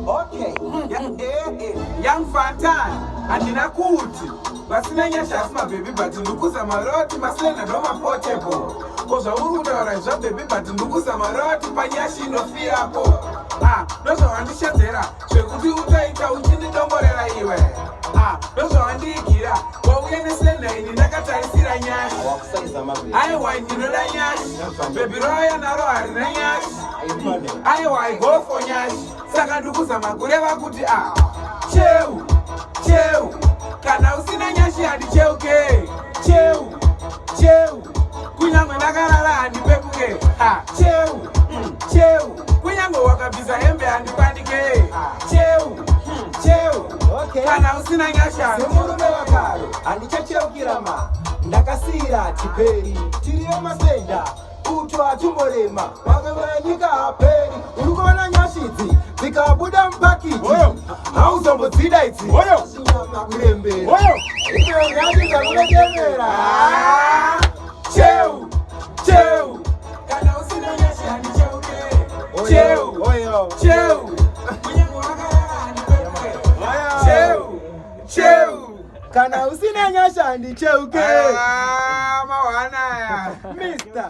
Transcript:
Okay. Young FANTAN. Andina kuti. Basina NYASH asma baby but ndukuza maroti maslena doma portable. Koza urutaura zva baby but ndukuza maroti pa NYASH inofira po. Ndozvo wandishedzera zvekuti utaita uchindidomborera iwe. Ndozvo wandiigira wauya neslenda ndakatarisira NYASH. Aiwa ndinoda NYASH. Baby roya naro harina NYASH. Aiwa I go for NYASH. Saka ndikuzama kureva kuti CHEU CHEU kana usina NYASH handicheuke. CHEU kunyangwe ndakarara handipepuke. CHEU kunyangwe wakabvisa hembe handipandike. CHEU kana usina NYASH semurume wakaro handichacheukirama ndakasira chiperi tiriyo masenda kutwa tumborema vamwe venyika haperi uri kuona NYASH idzi dzikabuda mupakiti hauzombodzida idzi sinyama kurembera nyati dzakuregemera. CHEU kana usina NYASH handicheuke. CHEU kunyangwe wakarara handipepuke. CHEU kana usina NYASH handicheuke. Mawana Mister